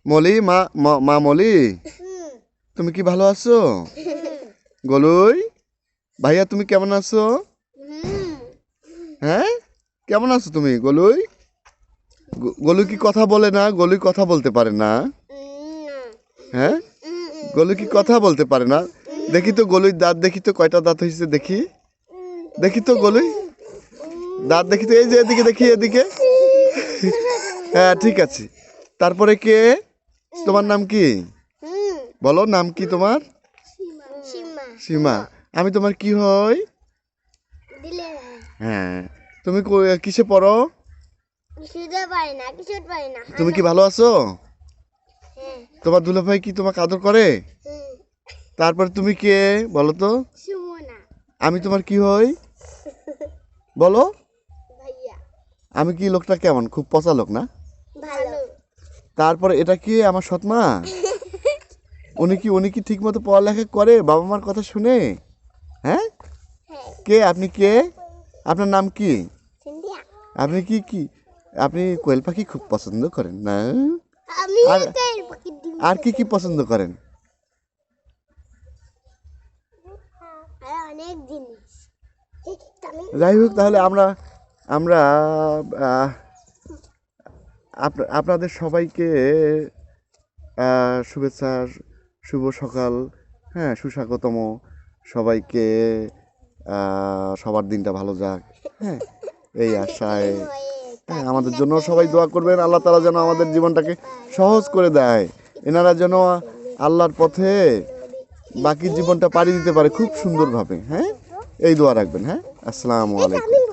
মলি মা মলি, তুমি কি ভালো আছো? গলুই ভাইয়া, তুমি কেমন আছো? হ্যাঁ, কেমন আছো তুমি গলুই? গলুই কি কথা বলে না? গলুই কথা বলতে পারে না? হ্যাঁ, গলুই কি কথা বলতে পারে না? দেখি তো গলুই দাঁত, দেখি তো কয়টা দাঁত হয়েছে, দেখি দেখি তো গলুই দাঁত, দেখি তো। এই যে এদিকে, দেখি এদিকে। হ্যাঁ, ঠিক আছে। তারপরে কে? তোমার নাম কি? বলো, নাম কি তোমার? সীমা। আমি তোমার কি হই? হ্যাঁ। তুমি কিসে পড়ো? তুমি কি ভালো আছো? তোমার দুলাভাই কি তোমাকে আদর করে? তারপরে তুমি কে বলো তো? আমি তোমার কি হই বলো? আমি কি লোকটা কেমন? খুব পচা লোক না? তারপরে এটা কি আমার সৎমা? উনি কি ঠিক মতো পড়ালেখা করে? বাবা মার কথা শুনে? হ্যাঁ, কে আপনি? কে আপনার নাম কি? আপনি কি আপনি কোয়েল পাখি খুব পছন্দ করেন না? আর আর কি পছন্দ করেন? যাই হোক, তাহলে আমরা আমরা আহ, আপনাদের সবাইকে শুভেচ্ছা, শুভ সকাল। হ্যাঁ, সুস্বাগতম সবাইকে। সবার দিনটা ভালো যাক, হ্যাঁ, এই আশায়। হ্যাঁ, আমাদের জন্য সবাই দোয়া করবেন, আল্লাহ তাআলা যেন আমাদের জীবনটাকে সহজ করে দেয়। এনারা যেন আল্লাহর পথে বাকি জীবনটা পাড়ি দিতে পারে খুব সুন্দরভাবে। হ্যাঁ, এই দোয়া রাখবেন। হ্যাঁ, আসসালামু আলাইকুম।